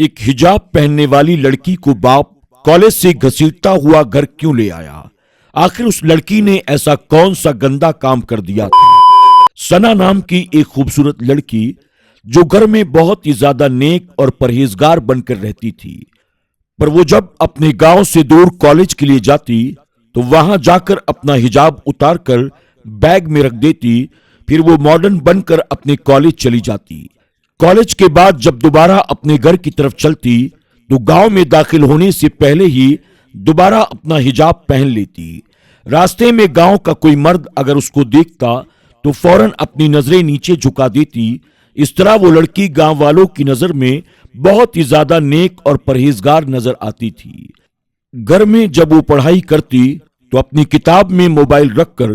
ایک حجاب پہننے والی لڑکی کو باپ کالج سے گھسیٹتا ہوا گھر کیوں لے آیا؟ آخر اس لڑکی نے ایسا کون سا گندا کام کر دیا تھا؟ ثنا نام کی ایک خوبصورت لڑکی جو گھر میں بہت ہی زیادہ نیک اور پرہیزگار بن کر رہتی تھی، پر وہ جب اپنے گاؤں سے دور کالج کے لیے جاتی تو وہاں جا کر اپنا حجاب اتار کر بیگ میں رکھ دیتی، پھر وہ ماڈرن بن کر اپنے کالج چلی جاتی۔ کالج کے بعد جب دوبارہ اپنے گھر کی طرف چلتی تو گاؤں میں داخل ہونے سے پہلے ہی دوبارہ اپنا حجاب پہن لیتی۔ راستے میں گاؤں کا کوئی مرد اگر اس کو دیکھتا تو فوراً اپنی نظریں نیچے جھکا دیتی۔ اس طرح وہ لڑکی گاؤں والوں کی نظر میں بہت ہی زیادہ نیک اور پرہیزگار نظر آتی تھی۔ گھر میں جب وہ پڑھائی کرتی تو اپنی کتاب میں موبائل رکھ کر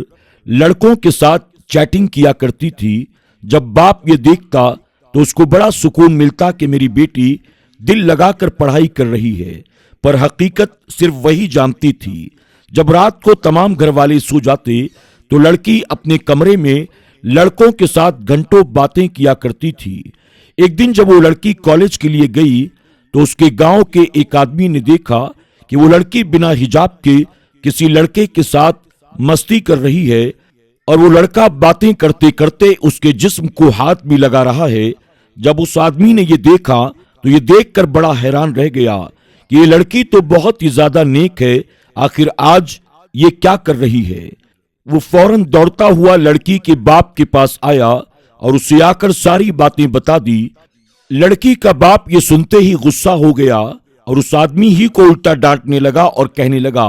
لڑکوں کے ساتھ چیٹنگ کیا کرتی تھی۔ جب باپ یہ دیکھتا تو اس کو بڑا سکون ملتا کہ میری بیٹی دل لگا کر پڑھائی کر رہی ہے، پر حقیقت صرف وہی جانتی تھی۔ جب رات کو تمام گھر والے سو جاتے تو لڑکی اپنے کمرے میں لڑکوں کے ساتھ گھنٹوں باتیں کیا کرتی تھی۔ ایک دن جب وہ لڑکی کالج کے لیے گئی تو اس کے گاؤں کے ایک آدمی نے دیکھا کہ وہ لڑکی بنا حجاب کے کسی لڑکے کے ساتھ مستی کر رہی ہے، اور وہ لڑکا باتیں کرتے کرتے اس کے جسم کو ہاتھ بھی لگا رہا ہے۔ جب اس آدمی نے یہ دیکھا تو یہ دیکھ کر بڑا حیران رہ گیا کہ یہ لڑکی تو بہت ہی زیادہ نیک ہے، آخر آج یہ کیا کر رہی ہے؟ وہ فوراً دوڑتا ہوا لڑکی کے باپ کے پاس آیا اور اسے آ کر ساری باتیں بتا دی۔ لڑکی کا باپ یہ سنتے ہی غصہ ہو گیا اور اس آدمی ہی کو الٹا ڈانٹنے لگا اور کہنے لگا،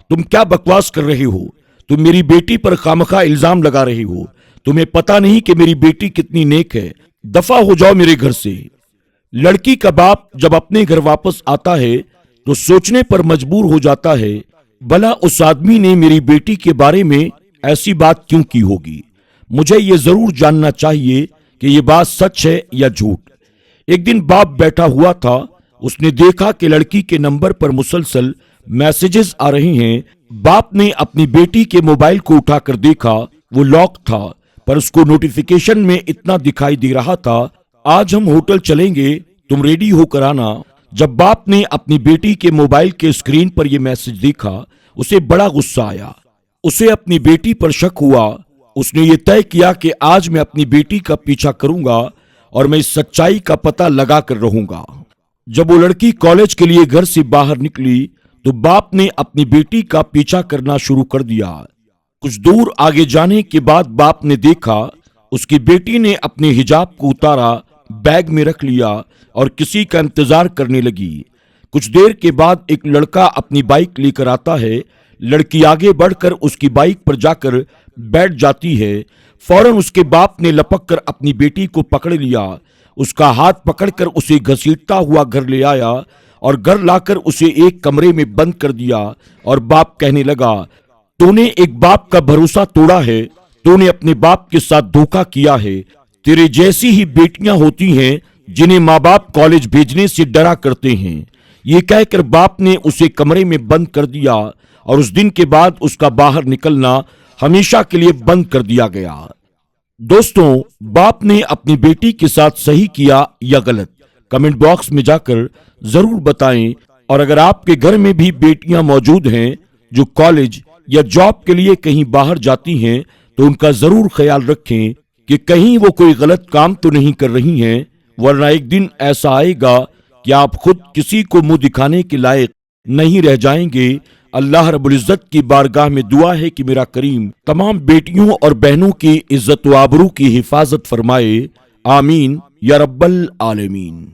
تم کیا بکواس کر رہے ہو؟ تم میری بیٹی پر خامخواہ الزام لگا رہے ہو۔ تمہیں پتا نہیں کہ میری بیٹی کتنی نیک ہے؟ دفع ہو جاؤ میرے گھر سے۔ لڑکی کا باپ جب اپنے گھر واپس آتا ہے تو سوچنے پر مجبور ہو جاتا ہے، بھلا اس آدمی نے میری بیٹی کے بارے میں ایسی بات کیوں کی ہوگی؟ مجھے یہ ضرور جاننا چاہیے کہ یہ بات سچ ہے یا جھوٹ۔ ایک دن باپ بیٹھا ہوا تھا، اس نے دیکھا کہ لڑکی کے نمبر پر مسلسل میسیجز آ رہے ہیں۔ باپ نے اپنی بیٹی کے موبائل کو اٹھا کر دیکھا، وہ لاک تھا، پر اس کو نوٹیفیکیشن میں اتنا دکھائی دے رہا تھا، آج ہم ہوٹل چلیں گے، تم ریڈی ہو کر آنا۔ جب باپ نے اپنی بیٹی کے موبائل کے اسکرین پر یہ میسج دیکھا، اسے بڑا غصہ آیا۔ اسے اپنی بیٹی پر شک ہوا۔ اس نے یہ طے کیا کہ آج میں اپنی بیٹی کا پیچھا کروں گا اور میں اس سچائی کا پتہ لگا کر رہوں گا۔ جب وہ لڑکی کالج کے لیے گھر سے باہر نکلی تو باپ نے اپنی بیٹی کا پیچھا کرنا شروع کر دیا۔ کچھ دور آگے جانے کے بعد باپ نے دیکھا اس کی بیٹی نے اپنے حجاب کو اتارا، بیگ میں رکھ لیا اور کسی کا انتظار کرنے لگی۔ کچھ دیر کے بعد ایک لڑکا اپنی بائک لے کر آتا ہے۔ لڑکی آگے بڑھ کر اس کی بائک پر جا کر بیٹھ جاتی ہے۔ فوراً اس کے باپ نے لپک کر اپنی بیٹی کو پکڑ لیا، اس کا ہاتھ پکڑ کر اسے گھسیٹتا ہوا گھر لے آیا اور گھر لا کر اسے ایک کمرے میں بند کر دیا، اور باپ کہنے لگا، تو نے ایک باپ کا بھروسہ توڑا ہے، تو نے اپنے باپ کے ساتھ دھوکہ کیا ہے۔ تیرے جیسی ہی بیٹیاں ہوتی ہیں جنہیں ماں باپ کالج بھیجنے سے ڈرا کرتے ہیں۔ یہ کہہ کر باپ نے اسے کمرے میں بند کر دیا اور اس دن کے بعد اس کا باہر نکلنا ہمیشہ کے لیے بند کر دیا گیا۔ دوستوں، باپ نے اپنی بیٹی کے ساتھ صحیح کیا یا غلط؟ کمنٹ باکس میں جا کر ضرور بتائیں، اور اگر آپ کے گھر میں بھی بیٹیاں موجود ہیں جو کالج یا جاب کے لیے کہیں باہر جاتی ہیں تو ان کا ضرور خیال رکھیں کہ کہیں وہ کوئی غلط کام تو نہیں کر رہی ہیں، ورنہ ایک دن ایسا آئے گا کہ آپ خود کسی کو منہ دکھانے کے لائق نہیں رہ جائیں گے۔ اللہ رب العزت کی بارگاہ میں دعا ہے کہ میرا کریم تمام بیٹیوں اور بہنوں کی عزت و آبرو کی حفاظت فرمائے، آمین یا رب العالمین۔